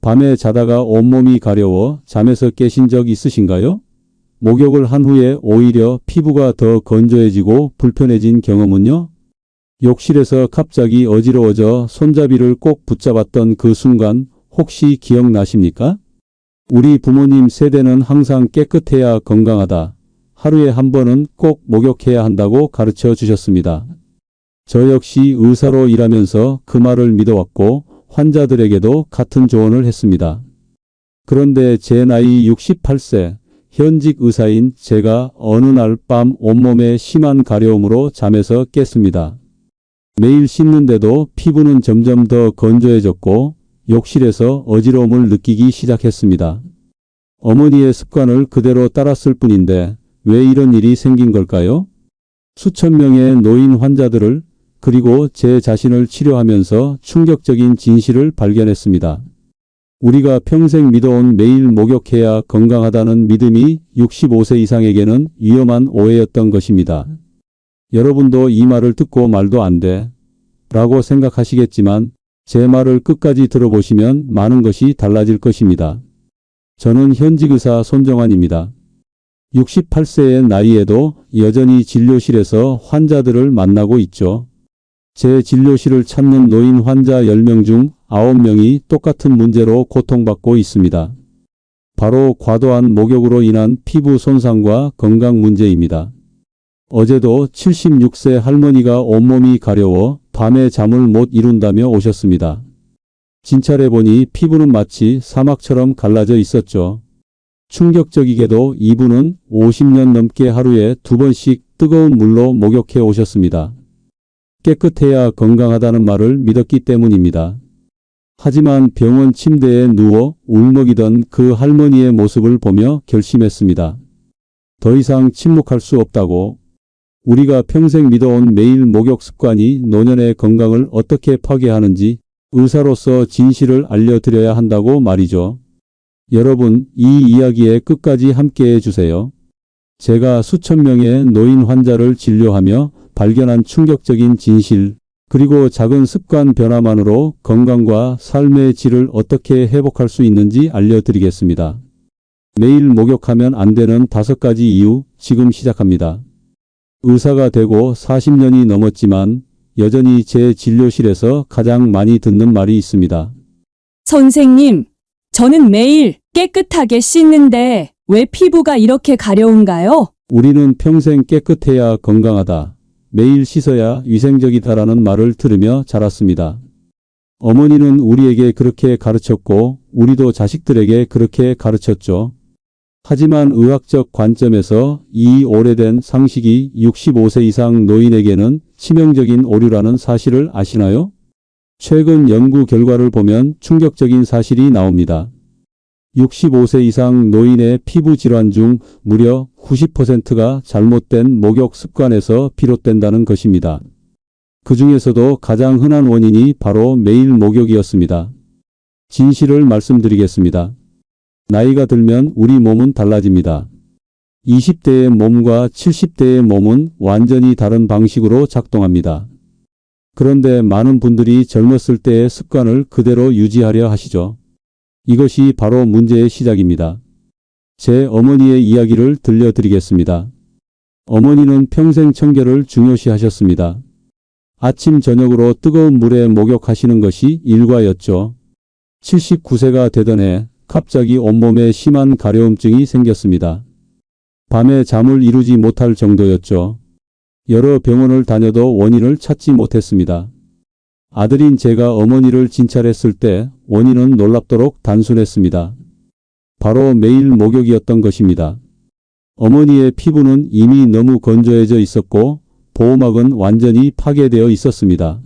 밤에 자다가 온몸이 가려워 잠에서 깨신 적 있으신가요? 목욕을 한 후에 오히려 피부가 더 건조해지고 불편해진 경험은요? 욕실에서 갑자기 어지러워져 손잡이를 꼭 붙잡았던 그 순간 혹시 기억나십니까? 우리 부모님 세대는 항상 깨끗해야 건강하다. 하루에 한 번은 꼭 목욕해야 한다고 가르쳐 주셨습니다. 저 역시 의사로 일하면서 그 말을 믿어왔고 환자들에게도 같은 조언을 했습니다. 그런데 제 나이 68세, 현직 의사인 제가 어느 날 밤 온몸에 심한 가려움으로 잠에서 깼습니다. 매일 씻는데도 피부는 점점 더 건조해졌고 욕실에서 어지러움을 느끼기 시작했습니다. 어머니의 습관을 그대로 따랐을 뿐인데 왜 이런 일이 생긴 걸까요? 수천 명의 노인 환자들을 그리고 제 자신을 치료하면서 충격적인 진실을 발견했습니다. 우리가 평생 믿어온 매일 목욕해야 건강하다는 믿음이 65세 이상에게는 위험한 오해였던 것입니다. 여러분도 이 말을 듣고 말도 안 돼 라고 생각하시겠지만 제 말을 끝까지 들어보시면 많은 것이 달라질 것입니다. 저는 현직 의사 손정환입니다. 68세의 나이에도 여전히 진료실에서 환자들을 만나고 있죠. 제 진료실을 찾는 노인 환자 10명 중 9명이 똑같은 문제로 고통받고 있습니다. 바로 과도한 목욕으로 인한 피부 손상과 건강 문제입니다. 어제도 76세 할머니가 온몸이 가려워 밤에 잠을 못 이룬다며 오셨습니다. 진찰해보니 피부는 마치 사막처럼 갈라져 있었죠. 충격적이게도 이분은 50년 넘게 하루에 2번씩 뜨거운 물로 목욕해 오셨습니다. 깨끗해야 건강하다는 말을 믿었기 때문입니다. 하지만 병원 침대에 누워 울먹이던 그 할머니의 모습을 보며 결심했습니다. 더 이상 침묵할 수 없다고. 우리가 평생 믿어온 매일 목욕 습관이 노년의 건강을 어떻게 파괴하는지 의사로서 진실을 알려드려야 한다고 말이죠. 여러분, 이 이야기에 끝까지 함께해 주세요. 제가 수천 명의 노인 환자를 진료하며 발견한 충격적인 진실, 그리고 작은 습관 변화만으로 건강과 삶의 질을 어떻게 회복할 수 있는지 알려드리겠습니다. 매일 목욕하면 안 되는 5가지 이유, 지금 시작합니다. 의사가 되고 40년이 넘었지만 여전히 제 진료실에서 가장 많이 듣는 말이 있습니다. 선생님, 저는 매일 깨끗하게 씻는데 왜 피부가 이렇게 가려운가요? 우리는 평생 깨끗해야 건강하다. 매일 씻어야 위생적이다라는 말을 들으며 자랐습니다. 어머니는 우리에게 그렇게 가르쳤고 우리도 자식들에게 그렇게 가르쳤죠. 하지만 의학적 관점에서 이 오래된 상식이 65세 이상 노인에게는 치명적인 오류라는 사실을 아시나요? 최근 연구 결과를 보면 충격적인 사실이 나옵니다. 65세 이상 노인의 피부 질환 중 무려 90%가 잘못된 목욕 습관에서 비롯된다는 것입니다. 그 중에서도 가장 흔한 원인이 바로 매일 목욕이었습니다. 진실을 말씀드리겠습니다. 나이가 들면 우리 몸은 달라집니다. 20대의 몸과 70대의 몸은 완전히 다른 방식으로 작동합니다. 그런데 많은 분들이 젊었을 때의 습관을 그대로 유지하려 하시죠. 이것이 바로 문제의 시작입니다. 제 어머니의 이야기를 들려드리겠습니다. 어머니는 평생 청결을 중요시하셨습니다. 아침 저녁으로 뜨거운 물에 목욕하시는 것이 일과였죠. 79세가 되던 해 갑자기 온몸에 심한 가려움증이 생겼습니다. 밤에 잠을 이루지 못할 정도였죠. 여러 병원을 다녀도 원인을 찾지 못했습니다. 아들인 제가 어머니를 진찰했을 때 원인은 놀랍도록 단순했습니다. 바로 매일 목욕이었던 것입니다. 어머니의 피부는 이미 너무 건조해져 있었고 보호막은 완전히 파괴되어 있었습니다.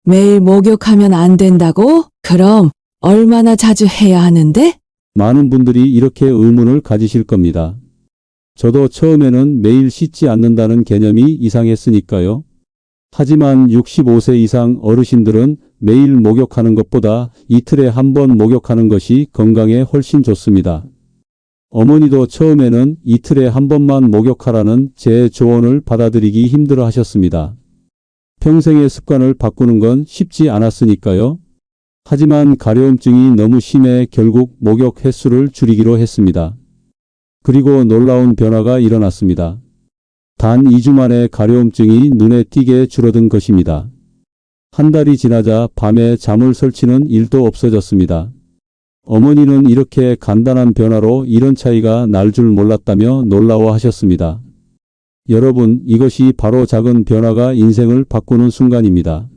매일 목욕하면 안 된다고? 그럼 얼마나 자주 해야 하는데? 많은 분들이 이렇게 의문을 가지실 겁니다. 저도 처음에는 매일 씻지 않는다는 개념이 이상했으니까요. 하지만 65세 이상 어르신들은 매일 목욕하는 것보다 이틀에 한 번 목욕하는 것이 건강에 훨씬 좋습니다. 어머니도 처음에는 이틀에 한 번만 목욕하라는 제 조언을 받아들이기 힘들어 하셨습니다. 평생의 습관을 바꾸는 건 쉽지 않았으니까요. 하지만 가려움증이 너무 심해 결국 목욕 횟수를 줄이기로 했습니다. 그리고 놀라운 변화가 일어났습니다. 단 2주 만에 가려움증이 눈에 띄게 줄어든 것입니다. 한 달이 지나자 밤에 잠을 설치는 일도 없어졌습니다. 어머니는 이렇게 간단한 변화로 이런 차이가 날 줄 몰랐다며 놀라워하셨습니다. 여러분, 이것이 바로 작은 변화가 인생을 바꾸는 순간입니다.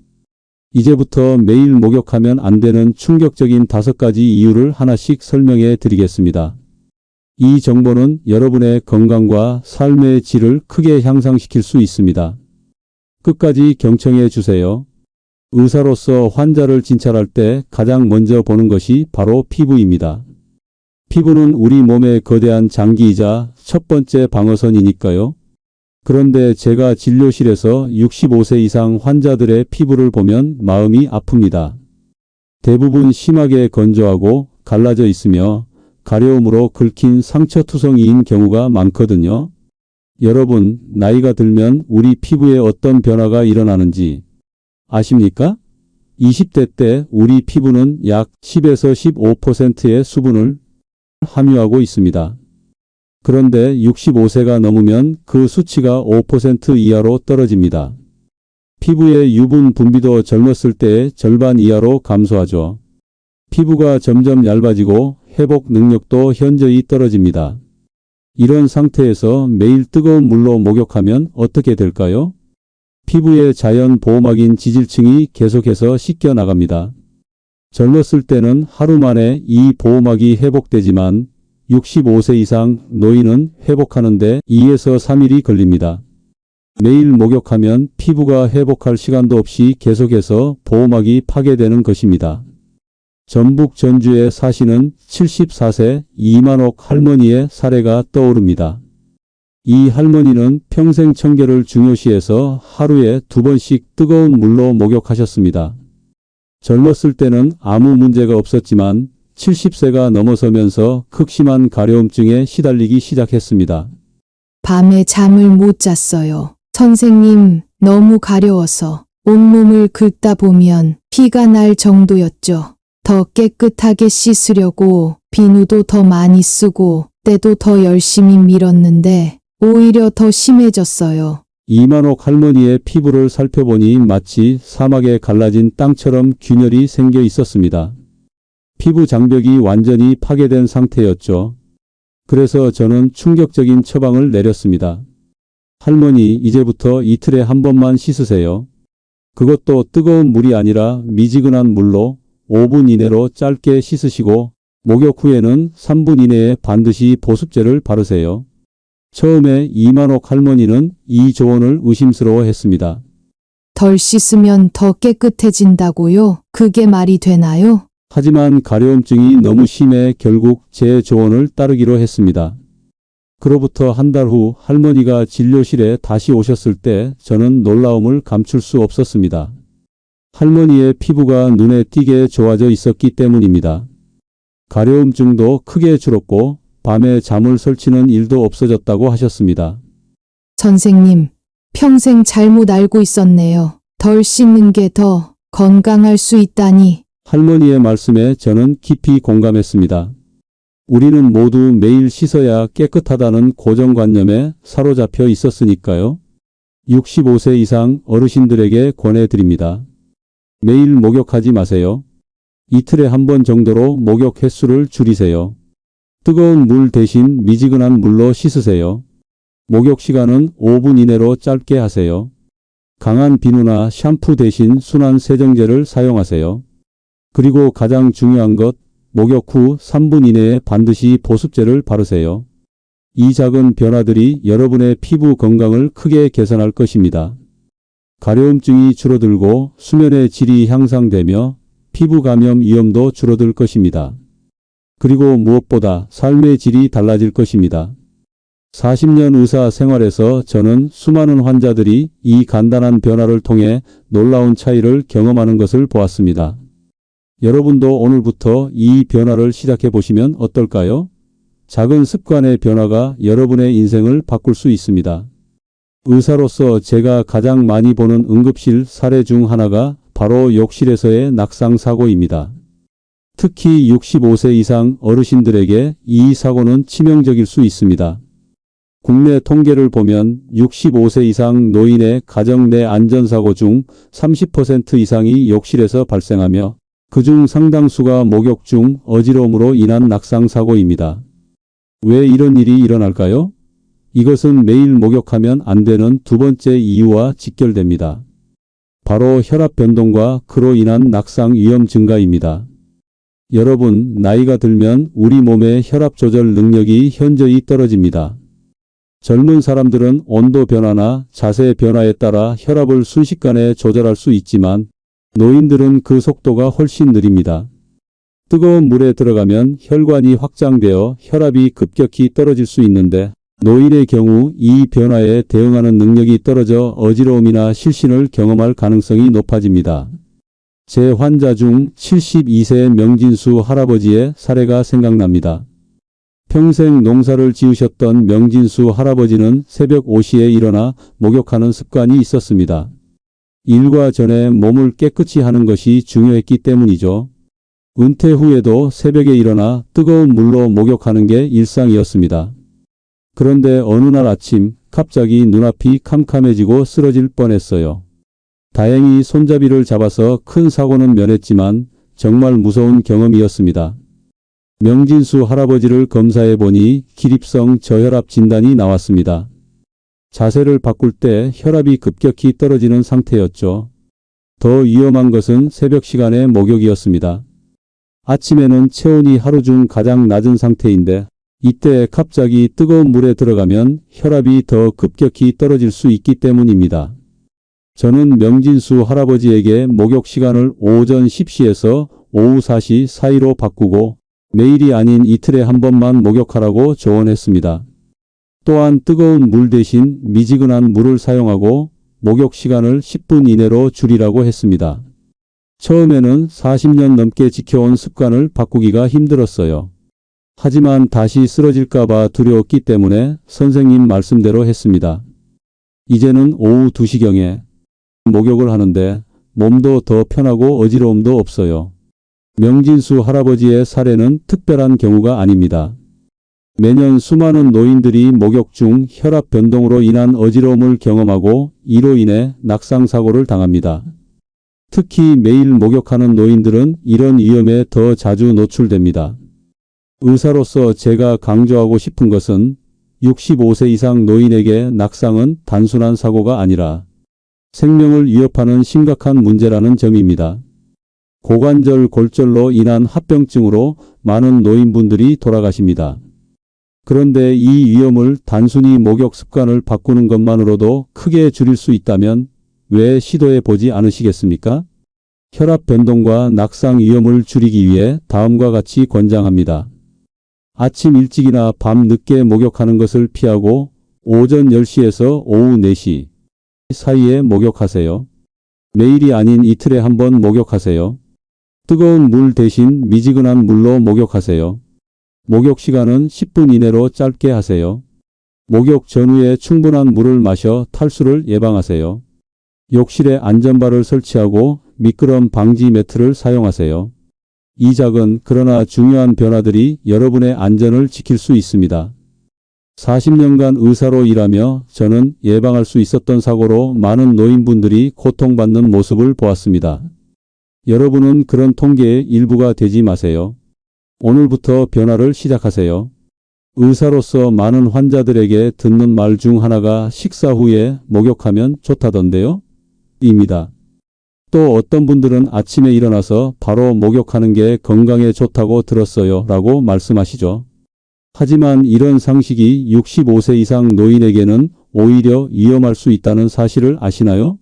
이제부터 매일 목욕하면 안 되는 충격적인 5가지 이유를 하나씩 설명해 드리겠습니다. 이 정보는 여러분의 건강과 삶의 질을 크게 향상시킬 수 있습니다. 끝까지 경청해 주세요. 의사로서 환자를 진찰할 때 가장 먼저 보는 것이 바로 피부입니다. 피부는 우리 몸의 거대한 장기이자 첫 번째 방어선이니까요. 그런데 제가 진료실에서 65세 이상 환자들의 피부를 보면 마음이 아픕니다. 대부분 심하게 건조하고 갈라져 있으며 가려움으로 긁힌 상처투성이인 경우가 많거든요. 여러분, 나이가 들면 우리 피부에 어떤 변화가 일어나는지 아십니까? 20대 때 우리 피부는 약 10에서 15%의 수분을 함유하고 있습니다. 그런데 65세가 넘으면 그 수치가 5% 이하로 떨어집니다. 피부의 유분 분비도 젊었을 때의 절반 이하로 감소하죠. 피부가 점점 얇아지고 회복 능력도 현저히 떨어집니다. 이런 상태에서 매일 뜨거운 물로 목욕하면 어떻게 될까요? 피부의 자연 보호막인 지질층이 계속해서 씻겨 나갑니다. 젊었을 때는 하루 만에 이 보호막이 회복되지만 65세 이상 노인은 회복하는데 2에서 3일이 걸립니다. 매일 목욕하면 피부가 회복할 시간도 없이 계속해서 보호막이 파괴되는 것입니다. 전북 전주에 사시는 74세 이만옥 할머니의 사례가 떠오릅니다. 이 할머니는 평생 청결을 중요시해서 하루에 2번씩 뜨거운 물로 목욕하셨습니다. 젊었을 때는 아무 문제가 없었지만 70세가 넘어서면서 극심한 가려움증에 시달리기 시작했습니다. 밤에 잠을 못 잤어요. 선생님, 너무 가려워서 온몸을 긁다 보면 피가 날 정도였죠. 더 깨끗하게 씻으려고 비누도 더 많이 쓰고 때도 더 열심히 밀었는데 오히려 더 심해졌어요. 이만옥 할머니의 피부를 살펴보니 마치 사막에 갈라진 땅처럼 균열이 생겨 있었습니다. 피부 장벽이 완전히 파괴된 상태였죠. 그래서 저는 충격적인 처방을 내렸습니다. 할머니, 이제부터 이틀에 한 번만 씻으세요. 그것도 뜨거운 물이 아니라 미지근한 물로 5분 이내로 짧게 씻으시고 목욕 후에는 3분 이내에 반드시 보습제를 바르세요. 처음에 이만옥 할머니는 이 조언을 의심스러워했습니다. 덜 씻으면 더 깨끗해진다고요? 그게 말이 되나요? 하지만 가려움증이 너무 심해 결국 제 조언을 따르기로 했습니다. 그로부터 한 달 후 할머니가 진료실에 다시 오셨을 때 저는 놀라움을 감출 수 없었습니다. 할머니의 피부가 눈에 띄게 좋아져 있었기 때문입니다. 가려움증도 크게 줄었고 밤에 잠을 설치는 일도 없어졌다고 하셨습니다. 선생님, 평생 잘못 알고 있었네요. 덜 씻는 게 더 건강할 수 있다니. 할머니의 말씀에 저는 깊이 공감했습니다. 우리는 모두 매일 씻어야 깨끗하다는 고정관념에 사로잡혀 있었으니까요. 65세 이상 어르신들에게 권해드립니다. 매일 목욕하지 마세요. 이틀에 한 번 정도로 목욕 횟수를 줄이세요. 뜨거운 물 대신 미지근한 물로 씻으세요. 목욕 시간은 5분 이내로 짧게 하세요. 강한 비누나 샴푸 대신 순한 세정제를 사용하세요. 그리고 가장 중요한 것, 목욕 후 3분 이내에 반드시 보습제를 바르세요. 이 작은 변화들이 여러분의 피부 건강을 크게 개선할 것입니다. 가려움증이 줄어들고 수면의 질이 향상되며 피부 감염 위험도 줄어들 것입니다. 그리고 무엇보다 삶의 질이 달라질 것입니다. 40년 의사 생활에서 저는 수많은 환자들이 이 간단한 변화를 통해 놀라운 차이를 경험하는 것을 보았습니다. 여러분도 오늘부터 이 변화를 시작해 보시면 어떨까요? 작은 습관의 변화가 여러분의 인생을 바꿀 수 있습니다. 의사로서 제가 가장 많이 보는 응급실 사례 중 하나가 바로 욕실에서의 낙상 사고입니다. 특히 65세 이상 어르신들에게 이 사고는 치명적일 수 있습니다. 국내 통계를 보면 65세 이상 노인의 가정 내 안전사고 중 30% 이상이 욕실에서 발생하며 그중 상당수가 목욕 중 어지러움으로 인한 낙상사고입니다. 왜 이런 일이 일어날까요? 이것은 매일 목욕하면 안 되는 두 번째 이유와 직결됩니다. 바로 혈압 변동과 그로 인한 낙상 위험 증가입니다. 여러분, 나이가 들면 우리 몸의 혈압 조절 능력이 현저히 떨어집니다. 젊은 사람들은 온도 변화나 자세 변화에 따라 혈압을 순식간에 조절할 수 있지만 노인들은 그 속도가 훨씬 느립니다. 뜨거운 물에 들어가면 혈관이 확장되어 혈압이 급격히 떨어질 수 있는데 노인의 경우 이 변화에 대응하는 능력이 떨어져 어지러움이나 실신을 경험할 가능성이 높아집니다. 제 환자 중 72세 명진수 할아버지의 사례가 생각납니다. 평생 농사를 지으셨던 명진수 할아버지는 새벽 5시에 일어나 목욕하는 습관이 있었습니다. 일과 전에 몸을 깨끗이 하는 것이 중요했기 때문이죠. 은퇴 후에도 새벽에 일어나 뜨거운 물로 목욕하는 게 일상이었습니다. 그런데 어느 날 아침 갑자기 눈앞이 캄캄해지고 쓰러질 뻔했어요. 다행히 손잡이를 잡아서 큰 사고는 면했지만 정말 무서운 경험이었습니다. 명진수 할아버지를 검사해 보니 기립성 저혈압 진단이 나왔습니다. 자세를 바꿀 때 혈압이 급격히 떨어지는 상태였죠. 더 위험한 것은 새벽 시간의 목욕이었습니다. 아침에는 체온이 하루 중 가장 낮은 상태인데 이때 갑자기 뜨거운 물에 들어가면 혈압이 더 급격히 떨어질 수 있기 때문입니다. 저는 명진수 할아버지에게 목욕 시간을 오전 10시에서 오후 4시 사이로 바꾸고 매일이 아닌 이틀에 한 번만 목욕하라고 조언했습니다. 또한 뜨거운 물 대신 미지근한 물을 사용하고 목욕 시간을 10분 이내로 줄이라고 했습니다. 처음에는 40년 넘게 지켜온 습관을 바꾸기가 힘들었어요. 하지만 다시 쓰러질까봐 두려웠기 때문에 선생님 말씀대로 했습니다. 이제는 오후 2시경에 목욕을 하는데 몸도 더 편하고 어지러움도 없어요. 명진수 할아버지의 사례는 특별한 경우가 아닙니다. 매년 수많은 노인들이 목욕 중 혈압 변동으로 인한 어지러움을 경험하고 이로 인해 낙상사고를 당합니다. 특히 매일 목욕하는 노인들은 이런 위험에 더 자주 노출됩니다. 의사로서 제가 강조하고 싶은 것은 65세 이상 노인에게 낙상은 단순한 사고가 아니라 생명을 위협하는 심각한 문제라는 점입니다. 고관절 골절로 인한 합병증으로 많은 노인분들이 돌아가십니다. 그런데 이 위험을 단순히 목욕 습관을 바꾸는 것만으로도 크게 줄일 수 있다면 왜 시도해 보지 않으시겠습니까? 혈압 변동과 낙상 위험을 줄이기 위해 다음과 같이 권장합니다. 아침 일찍이나 밤 늦게 목욕하는 것을 피하고 오전 10시에서 오후 4시 사이에 목욕하세요. 매일이 아닌 이틀에 한 번 목욕하세요. 뜨거운 물 대신 미지근한 물로 목욕하세요. 목욕 시간은 10분 이내로 짧게 하세요. 목욕 전후에 충분한 물을 마셔 탈수를 예방하세요. 욕실에 안전바를 설치하고 미끄럼 방지 매트를 사용하세요. 이 작은 그러나 중요한 변화들이 여러분의 안전을 지킬 수 있습니다. 40년간 의사로 일하며 저는 예방할 수 있었던 사고로 많은 노인분들이 고통받는 모습을 보았습니다. 여러분은 그런 통계의 일부가 되지 마세요. 오늘부터 변화를 시작하세요. 의사로서 많은 환자들에게 듣는 말 중 하나가 식사 후에 목욕하면 좋다던데요? 입니다. 또 어떤 분들은 아침에 일어나서 바로 목욕하는 게 건강에 좋다고 들었어요 라고 말씀하시죠. 하지만 이런 상식이 65세 이상 노인에게는 오히려 위험할 수 있다는 사실을 아시나요?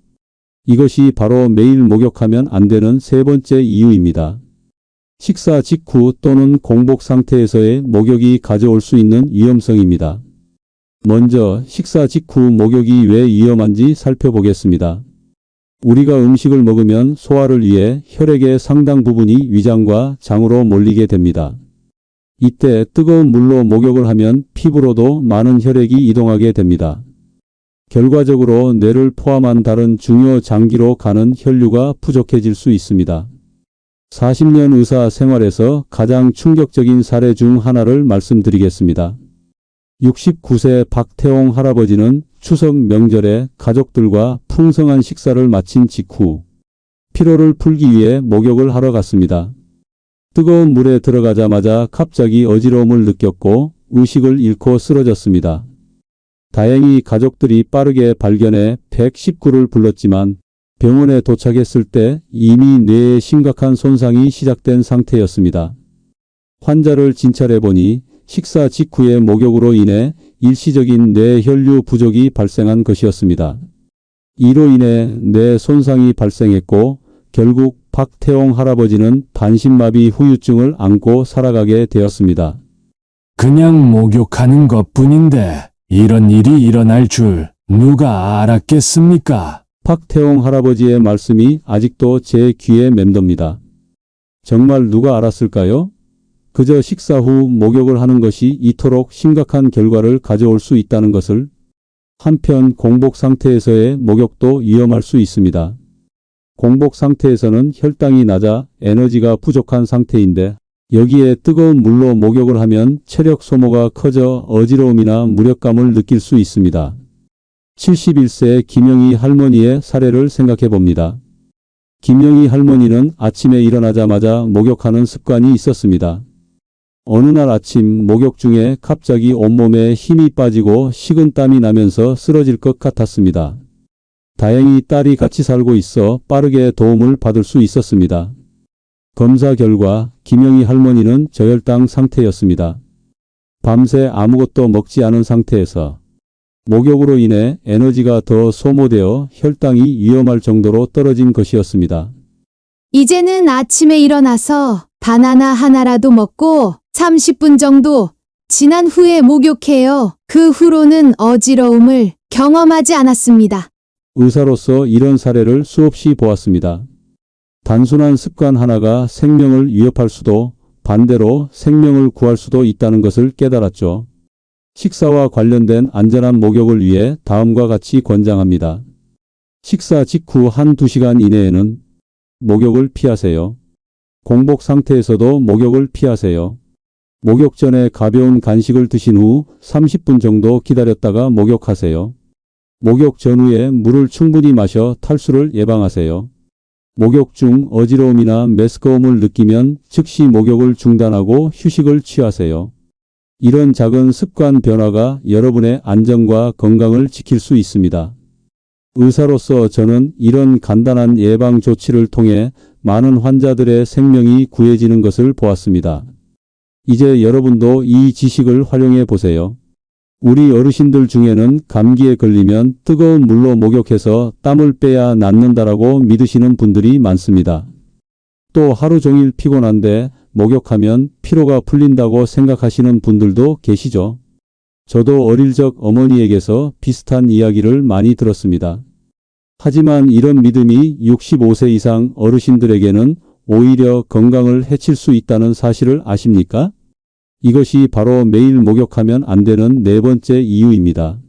이것이 바로 매일 목욕하면 안 되는 세 번째 이유입니다. 식사 직후 또는 공복 상태에서의 목욕이 가져올 수 있는 위험성입니다. 먼저 식사 직후 목욕이 왜 위험한지 살펴보겠습니다. 우리가 음식을 먹으면 소화를 위해 혈액의 상당 부분이 위장과 장으로 몰리게 됩니다. 이때 뜨거운 물로 목욕을 하면 피부로도 많은 혈액이 이동하게 됩니다. 결과적으로 뇌를 포함한 다른 중요 장기로 가는 혈류가 부족해질 수 있습니다. 40년 의사 생활에서 가장 충격적인 사례 중 하나를 말씀드리겠습니다. 69세 박태홍 할아버지는 추석 명절에 가족들과 풍성한 식사를 마친 직후 피로를 풀기 위해 목욕을 하러 갔습니다. 뜨거운 물에 들어가자마자 갑자기 어지러움을 느꼈고 의식을 잃고 쓰러졌습니다. 다행히 가족들이 빠르게 발견해 119를 불렀지만 병원에 도착했을 때 이미 뇌에 심각한 손상이 시작된 상태였습니다. 환자를 진찰해 보니 식사 직후의 목욕으로 인해 일시적인 뇌혈류 부족이 발생한 것이었습니다. 이로 인해 뇌 손상이 발생했고 결국 박태홍 할아버지는 반신마비 후유증을 안고 살아가게 되었습니다. 그냥 목욕하는 것뿐인데 이런 일이 일어날 줄 누가 알았겠습니까? 박태홍 할아버지의 말씀이 아직도 제 귀에 맴돕니다. 정말 누가 알았을까요? 그저 식사 후 목욕을 하는 것이 이토록 심각한 결과를 가져올 수 있다는 것을. 한편 공복 상태에서의 목욕도 위험할 수 있습니다. 공복 상태에서는 혈당이 낮아 에너지가 부족한 상태인데 여기에 뜨거운 물로 목욕을 하면 체력 소모가 커져 어지러움이나 무력감을 느낄 수 있습니다. 71세 김영희 할머니의 사례를 생각해 봅니다. 김영희 할머니는 아침에 일어나자마자 목욕하는 습관이 있었습니다. 어느 날 아침 목욕 중에 갑자기 온몸에 힘이 빠지고 식은땀이 나면서 쓰러질 것 같았습니다. 다행히 딸이 같이 살고 있어 빠르게 도움을 받을 수 있었습니다. 검사 결과 김영희 할머니는 저혈당 상태였습니다. 밤새 아무것도 먹지 않은 상태에서 목욕으로 인해 에너지가 더 소모되어 혈당이 위험할 정도로 떨어진 것이었습니다. 이제는 아침에 일어나서 바나나 하나라도 먹고 30분 정도 지난 후에 목욕해요. 그 후로는 어지러움을 경험하지 않았습니다. 의사로서 이런 사례를 수없이 보았습니다. 단순한 습관 하나가 생명을 위협할 수도 반대로 생명을 구할 수도 있다는 것을 깨달았죠. 식사와 관련된 안전한 목욕을 위해 다음과 같이 권장합니다. 식사 직후 1~2시간 이내에는 목욕을 피하세요. 공복 상태에서도 목욕을 피하세요. 목욕 전에 가벼운 간식을 드신 후 30분 정도 기다렸다가 목욕하세요. 목욕 전후에 물을 충분히 마셔 탈수를 예방하세요. 목욕 중 어지러움이나 메스꺼움을 느끼면 즉시 목욕을 중단하고 휴식을 취하세요. 이런 작은 습관 변화가 여러분의 안전과 건강을 지킬 수 있습니다. 의사로서 저는 이런 간단한 예방 조치를 통해 많은 환자들의 생명이 구해지는 것을 보았습니다. 이제 여러분도 이 지식을 활용해 보세요. 우리 어르신들 중에는 감기에 걸리면 뜨거운 물로 목욕해서 땀을 빼야 낫는다라고 믿으시는 분들이 많습니다. 또 하루 종일 피곤한데 목욕하면 피로가 풀린다고 생각하시는 분들도 계시죠. 저도 어릴 적 어머니에게서 비슷한 이야기를 많이 들었습니다. 하지만 이런 믿음이 65세 이상 어르신들에게는 오히려 건강을 해칠 수 있다는 사실을 아십니까? 이것이 바로 매일 목욕하면 안 되는 네 번째 이유입니다.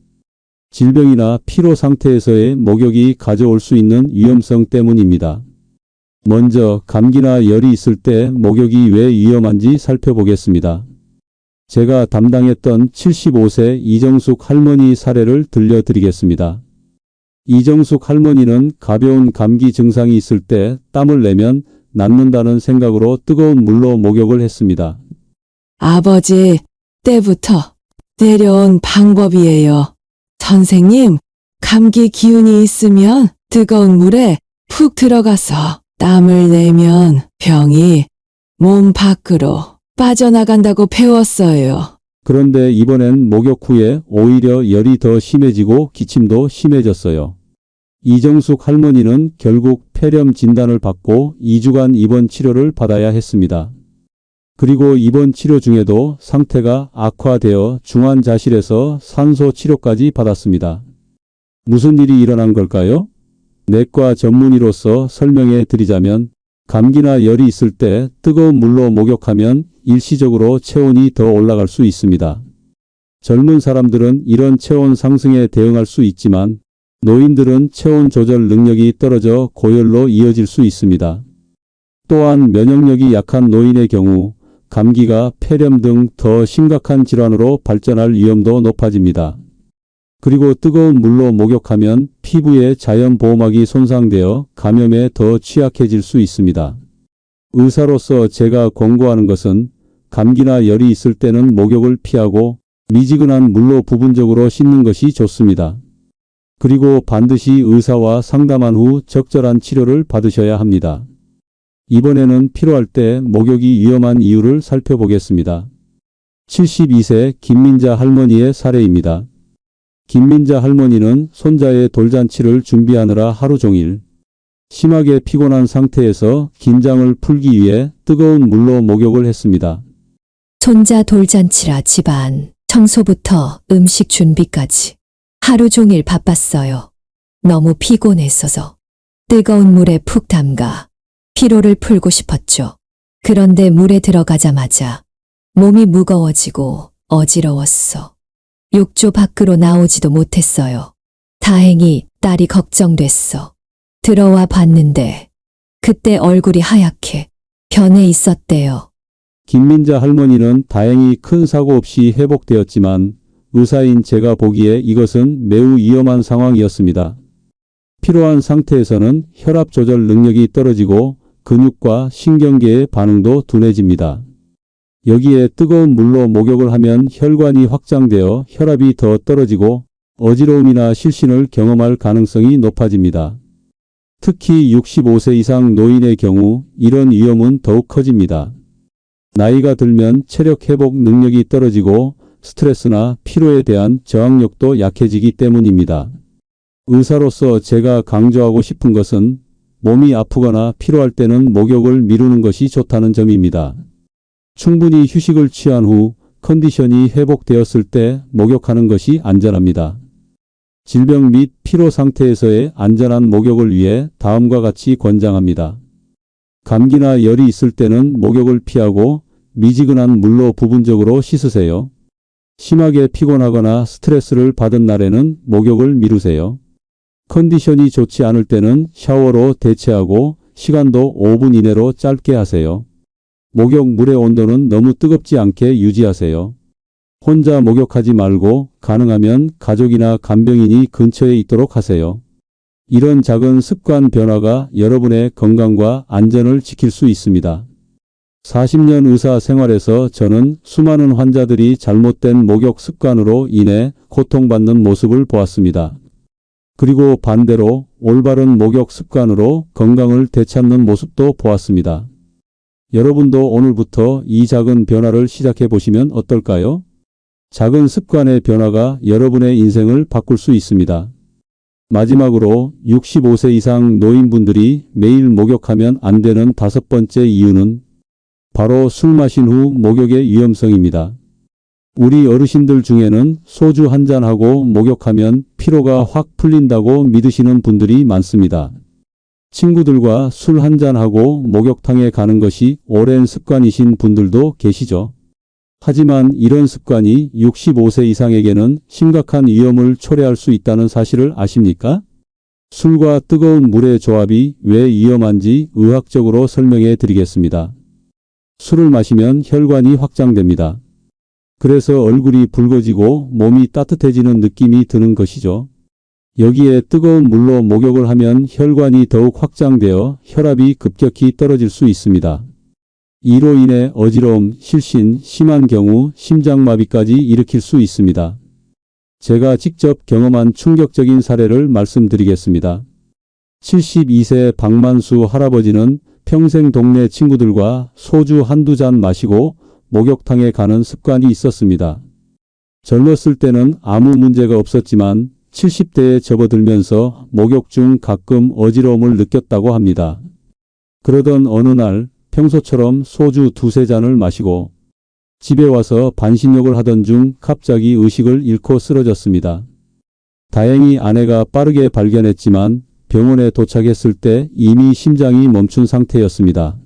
질병이나 피로 상태에서의 목욕이 가져올 수 있는 위험성 때문입니다. 먼저 감기나 열이 있을 때 목욕이 왜 위험한지 살펴보겠습니다. 제가 담당했던 75세 이정숙 할머니 사례를 들려드리겠습니다. 이정숙 할머니는 가벼운 감기 증상이 있을 때 땀을 내면 낫는다는 생각으로 뜨거운 물로 목욕을 했습니다. 아버지, 때부터 내려온 방법이에요. 선생님, 감기 기운이 있으면 뜨거운 물에 푹 들어가서 땀을 내면 병이 몸 밖으로 빠져나간다고 배웠어요. 그런데 이번엔 목욕 후에 오히려 열이 더 심해지고 기침도 심해졌어요. 이정숙 할머니는 결국 폐렴 진단을 받고 2주간 입원 치료를 받아야 했습니다. 그리고 입원 치료 중에도 상태가 악화되어 중환자실에서 산소 치료까지 받았습니다. 무슨 일이 일어난 걸까요? 내과 전문의로서 설명해 드리자면 감기나 열이 있을 때 뜨거운 물로 목욕하면 일시적으로 체온이 더 올라갈 수 있습니다. 젊은 사람들은 이런 체온 상승에 대응할 수 있지만 노인들은 체온 조절 능력이 떨어져 고열로 이어질 수 있습니다. 또한 면역력이 약한 노인의 경우 감기가 폐렴 등 더 심각한 질환으로 발전할 위험도 높아집니다. 그리고 뜨거운 물로 목욕하면 피부의 자연 보호막이 손상되어 감염에 더 취약해질 수 있습니다. 의사로서 제가 권고하는 것은 감기나 열이 있을 때는 목욕을 피하고 미지근한 물로 부분적으로 씻는 것이 좋습니다. 그리고 반드시 의사와 상담한 후 적절한 치료를 받으셔야 합니다. 이번에는 필요할 때 목욕이 위험한 이유를 살펴보겠습니다. 72세 김민자 할머니의 사례입니다. 김민자 할머니는 손자의 돌잔치를 준비하느라 하루 종일 심하게 피곤한 상태에서 긴장을 풀기 위해 뜨거운 물로 목욕을 했습니다. 손자 돌잔치라 집안 청소부터 음식 준비까지 하루 종일 바빴어요. 너무 피곤했어서 뜨거운 물에 푹 담가 피로를 풀고 싶었죠. 그런데 물에 들어가자마자 몸이 무거워지고 어지러웠어. 욕조 밖으로 나오지도 못했어요. 다행히 딸이 걱정됐어. 들어와 봤는데 그때 얼굴이 하얗게 변해 있었대요. 김민자 할머니는 다행히 큰 사고 없이 회복되었지만 의사인 제가 보기에 이것은 매우 위험한 상황이었습니다. 피로한 상태에서는 혈압 조절 능력이 떨어지고 근육과 신경계의 반응도 둔해집니다. 여기에 뜨거운 물로 목욕을 하면 혈관이 확장되어 혈압이 더 떨어지고 어지러움이나 실신을 경험할 가능성이 높아집니다. 특히 65세 이상 노인의 경우 이런 위험은 더욱 커집니다. 나이가 들면 체력 회복 능력이 떨어지고 스트레스나 피로에 대한 저항력도 약해지기 때문입니다. 의사로서 제가 강조하고 싶은 것은 몸이 아프거나 피로할 때는 목욕을 미루는 것이 좋다는 점입니다. 충분히 휴식을 취한 후 컨디션이 회복되었을 때 목욕하는 것이 안전합니다. 질병 및 피로 상태에서의 안전한 목욕을 위해 다음과 같이 권장합니다. 감기나 열이 있을 때는 목욕을 피하고 미지근한 물로 부분적으로 씻으세요. 심하게 피곤하거나 스트레스를 받은 날에는 목욕을 미루세요. 컨디션이 좋지 않을 때는 샤워로 대체하고 시간도 5분 이내로 짧게 하세요. 목욕 물의 온도는 너무 뜨겁지 않게 유지하세요. 혼자 목욕하지 말고 가능하면 가족이나 간병인이 근처에 있도록 하세요. 이런 작은 습관 변화가 여러분의 건강과 안전을 지킬 수 있습니다. 40년 의사 생활에서 저는 수많은 환자들이 잘못된 목욕 습관으로 인해 고통받는 모습을 보았습니다. 그리고 반대로 올바른 목욕 습관으로 건강을 되찾는 모습도 보았습니다. 여러분도 오늘부터 이 작은 변화를 시작해 보시면 어떨까요? 작은 습관의 변화가 여러분의 인생을 바꿀 수 있습니다. 마지막으로 65세 이상 노인분들이 매일 목욕하면 안 되는 5번째 이유는 바로 술 마신 후 목욕의 위험성입니다. 우리 어르신들 중에는 소주 한 잔하고 목욕하면 피로가 확 풀린다고 믿으시는 분들이 많습니다. 친구들과 술 한 잔하고 목욕탕에 가는 것이 오랜 습관이신 분들도 계시죠. 하지만 이런 습관이 65세 이상에게는 심각한 위험을 초래할 수 있다는 사실을 아십니까? 술과 뜨거운 물의 조합이 왜 위험한지 의학적으로 설명해 드리겠습니다. 술을 마시면 혈관이 확장됩니다. 그래서 얼굴이 붉어지고 몸이 따뜻해지는 느낌이 드는 것이죠. 여기에 뜨거운 물로 목욕을 하면 혈관이 더욱 확장되어 혈압이 급격히 떨어질 수 있습니다. 이로 인해 어지러움, 실신, 심한 경우 심장마비까지 일으킬 수 있습니다. 제가 직접 경험한 충격적인 사례를 말씀드리겠습니다. 72세 박만수 할아버지는 평생 동네 친구들과 소주 한두 잔 마시고 목욕탕에 가는 습관이 있었습니다. 젊었을 때는 아무 문제가 없었지만 70대에 접어들면서 목욕 중 가끔 어지러움을 느꼈다고 합니다. 그러던 어느 날 평소처럼 소주 두세 잔을 마시고 집에 와서 반신욕을 하던 중 갑자기 의식을 잃고 쓰러졌습니다. 다행히 아내가 빠르게 발견했지만 병원에 도착했을 때 이미 심장이 멈춘 상태였습니다.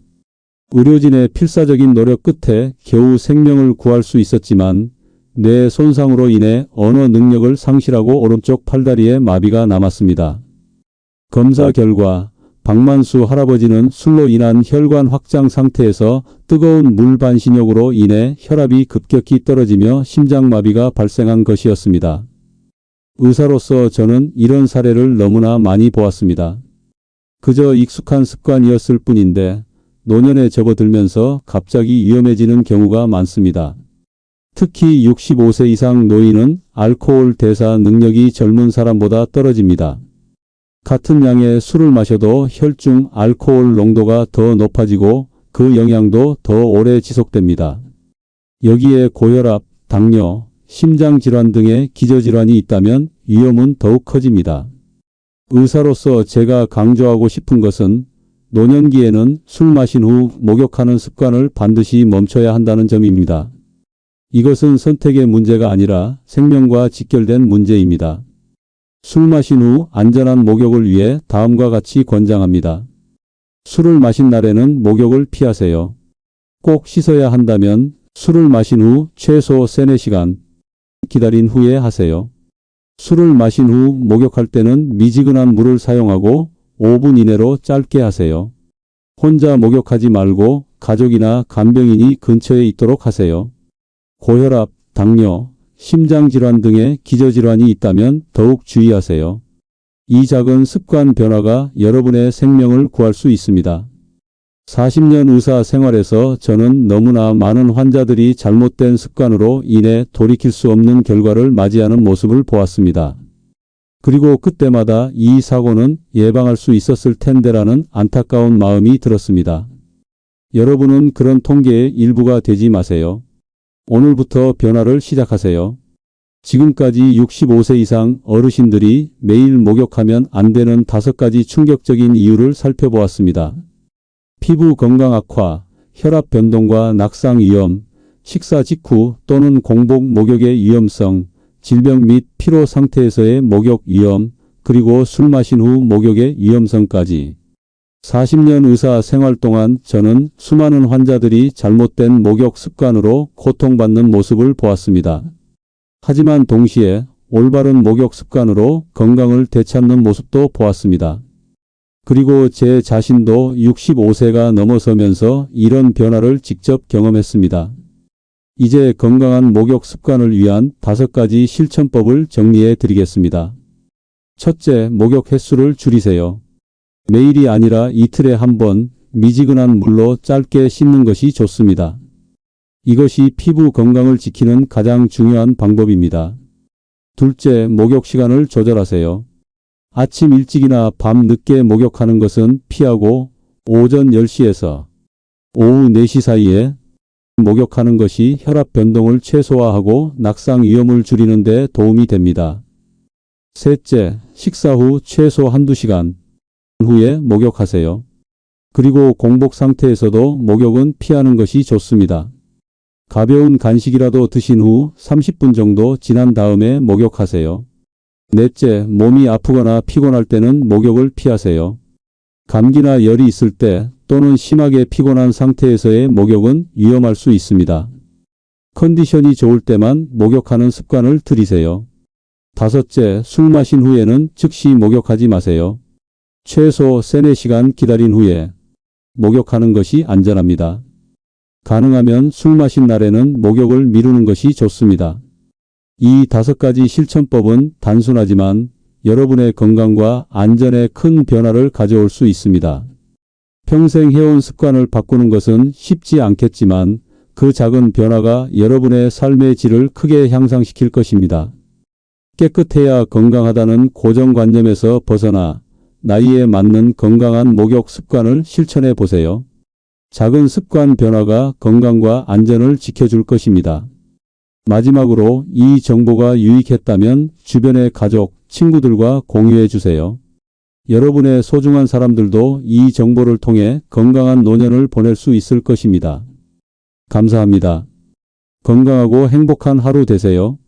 의료진의 필사적인 노력 끝에 겨우 생명을 구할 수 있었지만 뇌 손상으로 인해 언어 능력을 상실하고 오른쪽 팔다리에 마비가 남았습니다. 검사 결과 박만수 할아버지는 술로 인한 혈관 확장 상태에서 뜨거운 물 반신욕으로 인해 혈압이 급격히 떨어지며 심장마비가 발생한 것이었습니다. 의사로서 저는 이런 사례를 너무나 많이 보았습니다. 그저 익숙한 습관이었을 뿐인데 노년에 접어들면서 갑자기 위험해지는 경우가 많습니다. 특히 65세 이상 노인은 알코올 대사 능력이 젊은 사람보다 떨어집니다. 같은 양의 술을 마셔도 혈중 알코올 농도가 더 높아지고 그 영향도 더 오래 지속됩니다. 여기에 고혈압, 당뇨, 심장질환 등의 기저질환이 있다면 위험은 더욱 커집니다. 의사로서 제가 강조하고 싶은 것은 노년기에는 술 마신 후 목욕하는 습관을 반드시 멈춰야 한다는 점입니다. 이것은 선택의 문제가 아니라 생명과 직결된 문제입니다. 술 마신 후 안전한 목욕을 위해 다음과 같이 권장합니다. 술을 마신 날에는 목욕을 피하세요. 꼭 씻어야 한다면 술을 마신 후 최소 3-4시간 기다린 후에 하세요. 술을 마신 후 목욕할 때는 미지근한 물을 사용하고 5분 이내로 짧게 하세요. 혼자 목욕하지 말고 가족이나 간병인이 근처에 있도록 하세요. 고혈압, 당뇨, 심장질환 등의 기저질환이 있다면 더욱 주의하세요. 이 작은 습관 변화가 여러분의 생명을 구할 수 있습니다. 40년 의사 생활에서 저는 너무나 많은 환자들이 잘못된 습관으로 인해 돌이킬 수 없는 결과를 맞이하는 모습을 보았습니다. 그리고 그때마다 이 사고는 예방할 수 있었을 텐데라는 안타까운 마음이 들었습니다. 여러분은 그런 통계의 일부가 되지 마세요. 오늘부터 변화를 시작하세요. 지금까지 65세 이상 어르신들이 매일 목욕하면 안 되는 5가지 충격적인 이유를 살펴보았습니다. 피부 건강 악화, 혈압 변동과 낙상 위험, 식사 직후 또는 공복 목욕의 위험성, 질병 및 피로 상태에서의 목욕 위험, 그리고 술 마신 후 목욕의 위험성까지. 40년 의사 생활 동안 저는 수많은 환자들이 잘못된 목욕 습관으로 고통받는 모습을 보았습니다. 하지만 동시에 올바른 목욕 습관으로 건강을 되찾는 모습도 보았습니다. 그리고 제 자신도 65세가 넘어서면서 이런 변화를 직접 경험했습니다. 이제 건강한 목욕 습관을 위한 5가지 실천법을 정리해 드리겠습니다. 첫째, 목욕 횟수를 줄이세요. 매일이 아니라 이틀에 한 번 미지근한 물로 짧게 씻는 것이 좋습니다. 이것이 피부 건강을 지키는 가장 중요한 방법입니다. 둘째, 목욕 시간을 조절하세요. 아침 일찍이나 밤 늦게 목욕하는 것은 피하고 오전 10시에서 오후 4시 사이에 목욕하는 것이 혈압 변동을 최소화하고 낙상 위험을 줄이는 데 도움이 됩니다. 셋째, 식사 후 최소 1-2시간 후에 목욕하세요. 그리고 공복 상태에서도 목욕은 피하는 것이 좋습니다. 가벼운 간식이라도 드신 후 30분 정도 지난 다음에 목욕하세요. 넷째, 몸이 아프거나 피곤할 때는 목욕을 피하세요. 감기나 열이 있을 때 또는 심하게 피곤한 상태에서의 목욕은 위험할 수 있습니다. 컨디션이 좋을 때만 목욕하는 습관을 들이세요. 다섯째, 술 마신 후에는 즉시 목욕하지 마세요. 최소 3-4시간 기다린 후에 목욕하는 것이 안전합니다. 가능하면 술 마신 날에는 목욕을 미루는 것이 좋습니다. 이 5가지 실천법은 단순하지만 여러분의 건강과 안전에 큰 변화를 가져올 수 있습니다. 평생 해온 습관을 바꾸는 것은 쉽지 않겠지만 그 작은 변화가 여러분의 삶의 질을 크게 향상시킬 것입니다. 깨끗해야 건강하다는 고정관념에서 벗어나 나이에 맞는 건강한 목욕 습관을 실천해 보세요. 작은 습관 변화가 건강과 안전을 지켜줄 것입니다. 마지막으로 이 정보가 유익했다면 주변의 가족, 친구들과 공유해 주세요. 여러분의 소중한 사람들도 이 정보를 통해 건강한 노년을 보낼 수 있을 것입니다. 감사합니다. 건강하고 행복한 하루 되세요.